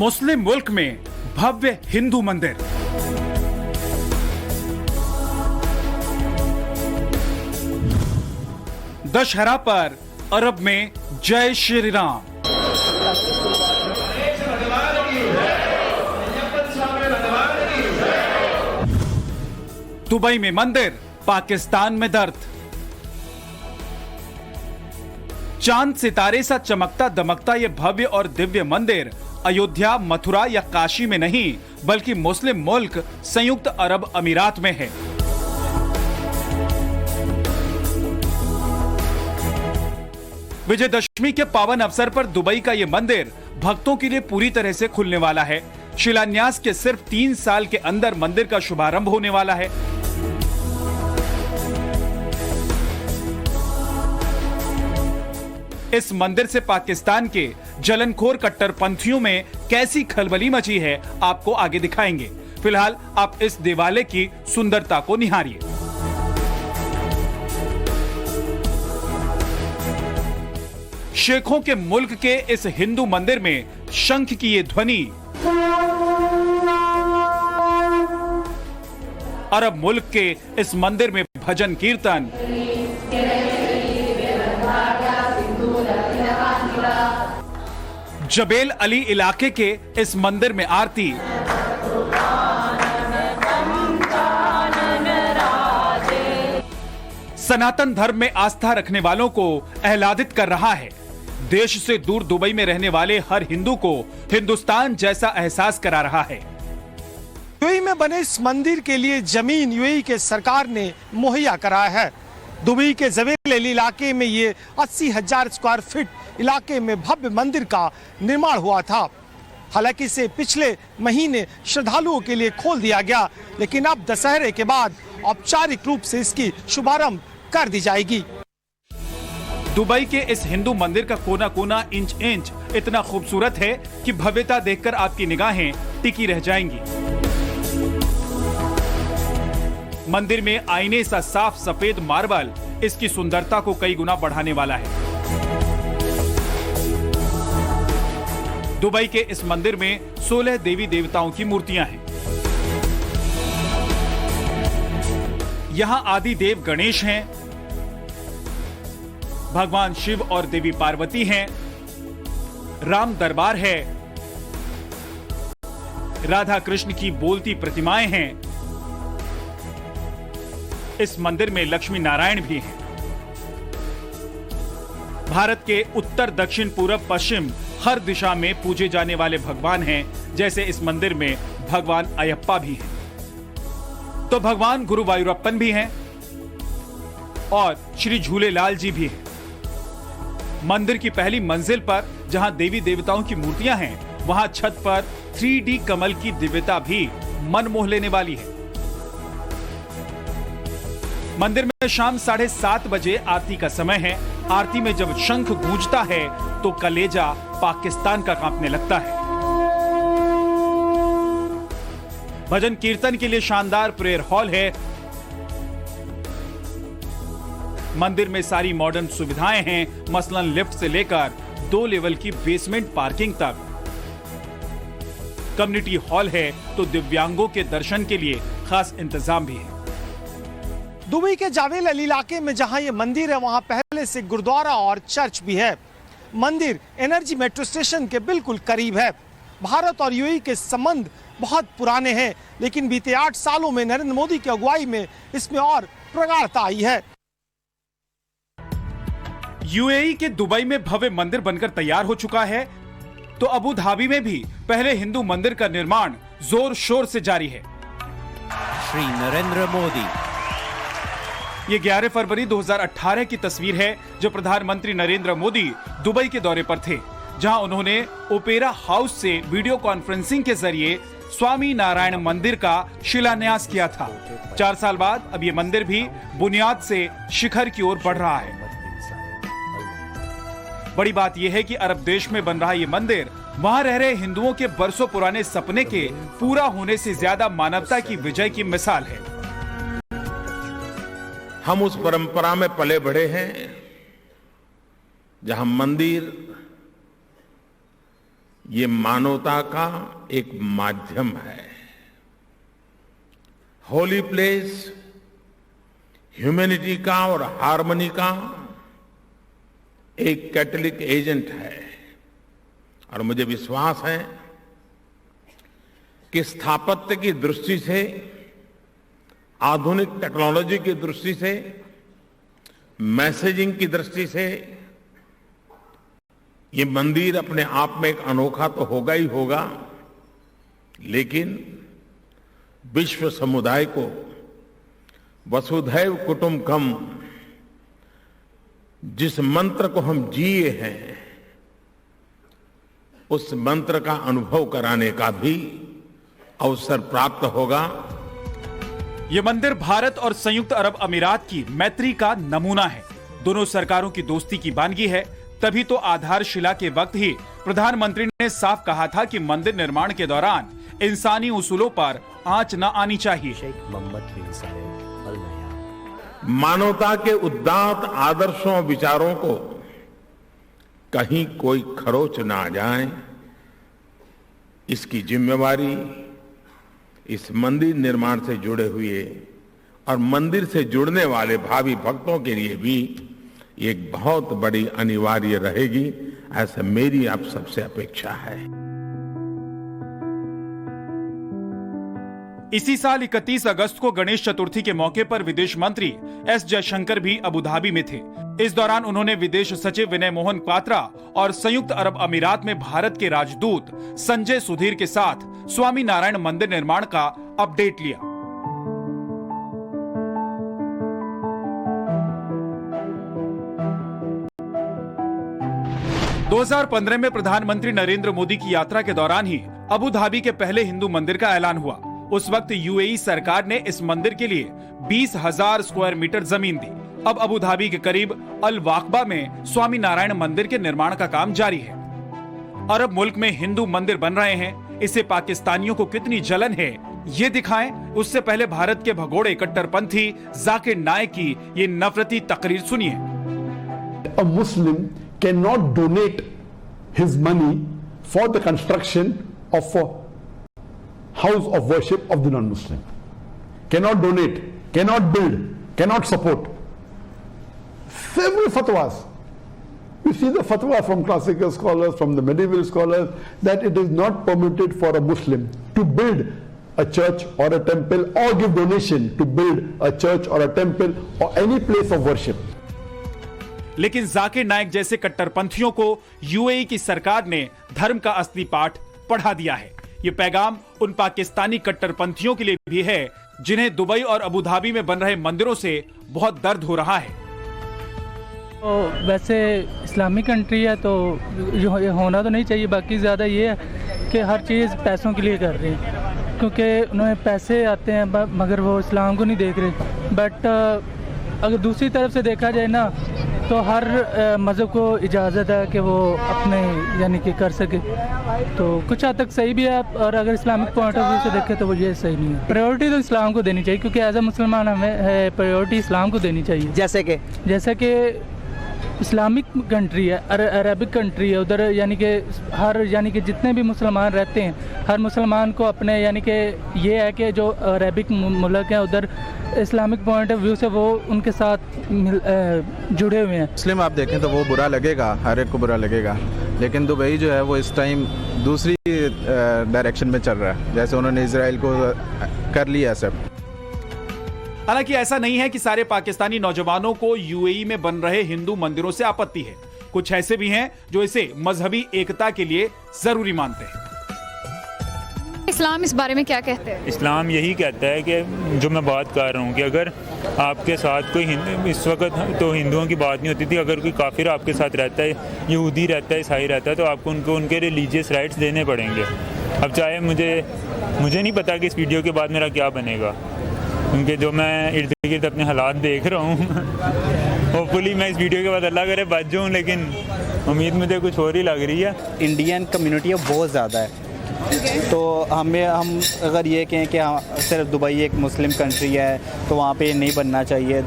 मुस्लिम मुल्क में भव्य हिंदू मंदिर। दशहरा पर अरब में जय श्री राम। दुबई में मंदिर, पाकिस्तान में दर्द। चांद सितारे सा चमकता दमकता यह भव्य और दिव्य मंदिर अयोध्या, मथुरा या काशी में नहीं बल्कि मुस्लिम मुल्क संयुक्त अरब अमीरात में है। विजयदशमी के पावन अवसर पर दुबई का यह मंदिर भक्तों के लिए पूरी तरह से खुलने वाला है। शिलान्यास के सिर्फ 3 साल के अंदर मंदिर का शुभारंभ होने वाला है। इस मंदिर से पाकिस्तान के जलनखोर कट्टरपंथियों में कैसी खलबली मची है, आपको आगे दिखाएंगे। फिलहाल आप इस दिवाले की सुंदरता को निहारिए। शेखों के मुल्क के इस हिंदू मंदिर में शंख की ये ध्वनि अरब मुल्क के इस मंदिर में भजन कीर्तन, जबेल अली इलाके के इस मंदिर में आरती, सनातन धर्म में आस्था रखने वालों को आह्लादित कर रहा है। देश से दूर दुबई में रहने वाले हर हिंदू को हिंदुस्तान जैसा एहसास करा रहा है। यूएई में बने इस मंदिर के लिए जमीन यूएई के सरकार ने मुहैया कराया है। दुबई के जबेल अली इलाके में ये 80,000 स्क्वायर फीट इलाके में भव्य मंदिर का निर्माण हुआ था। हालांकि इसे पिछले महीने श्रद्धालुओं के लिए खोल दिया गया, लेकिन अब दशहरे के बाद औपचारिक रूप से इसकी शुभारंभ कर दी जाएगी। दुबई के इस हिंदू मंदिर का कोना कोना, इंच इंच इतना खूबसूरत है कि भव्यता देखकर आपकी निगाहें टिकी रह जाएंगी। मंदिर में आईने सा साफ सफेद मार्बल इसकी सुंदरता को कई गुना बढ़ाने वाला है। दुबई के इस मंदिर में 16 देवी देवताओं की मूर्तियां हैं। यहां आदि देव गणेश हैं, भगवान शिव और देवी पार्वती हैं, राम दरबार है, राधा कृष्ण की बोलती प्रतिमाएं हैं। इस मंदिर में लक्ष्मी नारायण भी हैं। भारत के उत्तर, दक्षिण, पूरब, पश्चिम हर दिशा में पूजे जाने वाले भगवान हैं। जैसे इस मंदिर में भगवान अयप्पा भी हैं, तो भगवान गुरुवायूरप्पन भी हैं और श्री झूलेलाल जी भी हैं। मंदिर की पहली मंजिल पर जहां देवी देवताओं की मूर्तियां हैं, वहां छत पर 3D कमल की दिव्यता भी मन मोह लेने वाली है। मंदिर में शाम 7:30 बजे आरती का समय है। आरती में जब शंख गूंजता है तो कलेजा पाकिस्तान का कांपने लगता है। भजन कीर्तन के लिए शानदार प्रेयर हॉल है। मंदिर में सारी मॉडर्न सुविधाएं हैं, मसलन लिफ्ट से लेकर 2 लेवल की बेसमेंट पार्किंग तक। कम्युनिटी हॉल है तो दिव्यांगों के दर्शन के लिए खास इंतजाम भी है। दुबई के जावेल अली इलाके में जहां ये मंदिर है, वहां पहले से गुरुद्वारा और चर्च भी है। मंदिर एनर्जी मेट्रो स्टेशन के बिल्कुल करीब है। भारत और यूएई के संबंध बहुत पुराने हैं, लेकिन बीते 8 सालों में नरेंद्र मोदी की अगुवाई में इसमें और प्रगाढ़ता आई है। यूएई के दुबई में भव्य मंदिर बनकर तैयार हो चुका है, तो अबू धाबी में भी पहले हिंदू मंदिर का निर्माण जोर शोर से जारी है। श्री नरेंद्र मोदी। ये 11 फरवरी 2018 की तस्वीर है, जब प्रधानमंत्री नरेंद्र मोदी दुबई के दौरे पर थे, जहां उन्होंने ओपेरा हाउस से वीडियो कॉन्फ्रेंसिंग के जरिए स्वामी नारायण मंदिर का शिलान्यास किया था। 4 साल बाद अब ये मंदिर भी बुनियाद से शिखर की ओर बढ़ रहा है। बड़ी बात यह है कि अरब देश में बन रहा ये मंदिर वहां रह रहे हिंदुओं के बरसों पुराने सपने के पूरा होने से ज्यादा मानवता की विजय की मिसाल है। हम उस परंपरा में पले बढ़े हैं जहां मंदिर ये मानवता का एक माध्यम है। होली प्लेस ह्यूमैनिटी का और हार्मनी का एक कैटलिक एजेंट है और मुझे विश्वास है कि स्थापत्य की दृष्टि से, आधुनिक टेक्नोलॉजी की दृष्टि से, मैसेजिंग की दृष्टि से ये मंदिर अपने आप में एक अनोखा तो होगा ही होगा, लेकिन विश्व समुदाय को वसुधैव कुटुंबकम जिस मंत्र को हम जिए हैं, उस मंत्र का अनुभव कराने का भी अवसर प्राप्त होगा। ये मंदिर भारत और संयुक्त अरब अमीरात की मैत्री का नमूना है। दोनों सरकारों की दोस्ती की बानगी है। तभी तो आधारशिला के वक्त ही प्रधानमंत्री ने साफ कहा था कि मंदिर निर्माण के दौरान इंसानी उसूलों पर आंच न आनी चाहिए। मानवता के उदात्त आदर्शों विचारों को कहीं कोई खरोच ना आ जाए, इसकी जिम्मेवारी इस मंदिर निर्माण से जुड़े हुए और मंदिर से जुड़ने वाले भावी भक्तों के लिए भी एक बहुत बड़ी अनिवार्य रहेगी, ऐसा मेरी आप सबसे अपेक्षा है। इसी साल 31 अगस्त को गणेश चतुर्थी के मौके पर विदेश मंत्री एस जयशंकर भी अबुधाबी में थे। इस दौरान उन्होंने विदेश सचिव विनय मोहन क्वात्रा और संयुक्त अरब अमीरात में भारत के राजदूत संजय सुधीर के साथ स्वामी नारायण मंदिर निर्माण का अपडेट लिया। दो 2015 में प्रधानमंत्री नरेंद्र मोदी की यात्रा के दौरान ही अबू धाबी के पहले हिंदू मंदिर का ऐलान हुआ। उस वक्त यूएई सरकार ने इस मंदिर के लिए 20,000 स्क्वायर मीटर जमीन दी। अब अबू धाबी के करीब अल वाकबा में स्वामी नारायण मंदिर के निर्माण का काम जारी है। अरब मुल्क में हिंदू मंदिर बन रहे हैं, इससे पाकिस्तानियों को कितनी जलन है ये दिखाएं। उससे पहले भारत के भगोड़े कट्टरपंथी जाकिर नाइक की ये नफरती तकरीर सुनिए। A Muslim cannot donate his money for the construction of a house of worship of the non-Muslim. Cannot donate, cannot build, cannot support. Several fatwas. We see the fatwa from classical scholars, from the medieval scholars, that it is not permitted for a Muslim to build a church or a temple or give donation to build a church or a temple or any place of worship. लेकिन जाकिर नाइक जैसे कट्टरपंथियों को UAE की सरकार ने धर्म का असली पाठ पढ़ा दिया है। ये पैगाम उन पाकिस्तानी कट्टरपंथियों के लिए भी है जिन्हें दुबई और अबू धाबी में बन रहे मंदिरों से बहुत दर्द हो रहा है। तो वैसे इस्लामिक कंट्री है तो ये होना तो नहीं चाहिए, बाकी ज़्यादा ये है कि हर चीज़ पैसों के लिए कर रहे हैं, क्योंकि उन्हें पैसे आते हैं मगर वो इस्लाम को नहीं देख रहे। बट अगर दूसरी तरफ से देखा जाए ना तो हर मज़हब को इजाज़त है कि वो अपने यानी कि कर सके, तो कुछ हद तक सही भी है। और अगर इस्लामिक पॉइंट ऑफ व्यू से देखें तो वो ये सही नहीं है। प्रायोरिटी तो इस्लाम को देनी चाहिए, क्योंकि एज ए मुसलमान हमें प्रायोरिटी इस्लाम को देनी चाहिए। जैसे कि इस्लामिक कंट्री है, अरबिक कंट्री है, उधर यानी कि जितने भी मुसलमान रहते हैं हर मुसलमान को अपने यानी कि ये है कि जो अरबिक मुल्क है उधर इस्लामिक पॉइंट ऑफ व्यू से वो उनके साथ जुड़े हुए हैं। मुस्लिम आप देखें तो वो बुरा लगेगा, हर एक को बुरा लगेगा, लेकिन दुबई जो है वो इस टाइम दूसरी डायरेक्शन में चल रहा है, जैसे उन्होंने इजराइल को कर लिया सब। हालांकि ऐसा नहीं है कि सारे पाकिस्तानी नौजवानों को यूएई में बन रहे हिंदू मंदिरों से आपत्ति है। कुछ ऐसे भी हैं जो इसे मजहबी एकता के लिए जरूरी मानते हैं। इस्लाम इस बारे में क्या कहते हैं? इस्लाम यही कहता है कि जो मैं बात कर रहा हूँ कि अगर आपके साथ कोई इस वक्त तो हिंदुओं की बात नहीं होती थी, अगर कोई काफिर आपके साथ रहता है, यहूदी रहता है, ईसाई रहता है, तो आपको उनके रिलीजियस राइट्स देने पड़ेंगे। अब चाहे मुझे नहीं पता कि इस वीडियो के बाद मेरा क्या बनेगा, क्योंकि जो मैं इर्द गिर्द अपने हालात देख रहा हूँ होपफुली मैं इस वीडियो के बाद अल्लाह करे बच जाऊँ, लेकिन उम्मीद मुझे कुछ और ही लग रही है। इंडियन कम्युनिटी बहुत ज़्यादा है, तो हम अगर ये कहें कि सिर्फ दुबई एक मुस्लिम कंट्री है तो वहाँ पे नहीं बनना चाहिए।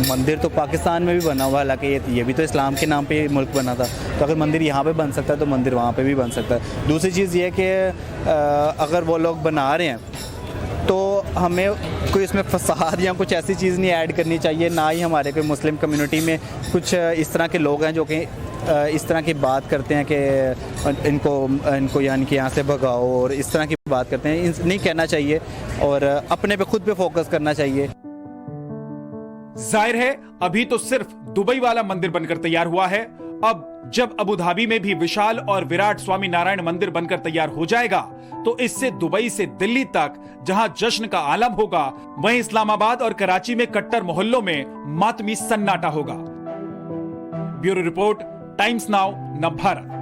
मंदिर तो पाकिस्तान में भी बना हुआ, हालांकि ये भी तो इस्लाम के नाम पे मुल्क बना था, तो अगर मंदिर यहाँ पे बन सकता है तो मंदिर वहाँ पे भी बन सकता है। दूसरी चीज़ ये कि अगर वो लोग बना रहे हैं तो हमें कोई इसमें फसाद या कुछ ऐसी चीज़ नहीं ऐड करनी चाहिए, ना ही हमारे कोई मुस्लिम कम्युनिटी में कुछ इस तरह के लोग हैं जो कि इस तरह की बात करते हैं कि इनको यानी कि यहाँ से भगाओ और इस तरह की बात करते हैं, नहीं कहना चाहिए और अपने पे खुद पे फोकस करना चाहिए। जाहिर है अभी तो सिर्फ दुबई वाला मंदिर बनकर तैयार हुआ है, अब जब अबू धाबी में भी विशाल और विराट स्वामी नारायण मंदिर बनकर तैयार हो जाएगा तो इससे दुबई से दिल्ली तक जहां जश्न का आलम होगा, वहीं इस्लामाबाद और कराची में कट्टर मोहल्लों में मातमी सन्नाटा होगा। Bureau report, times now, Navbharat.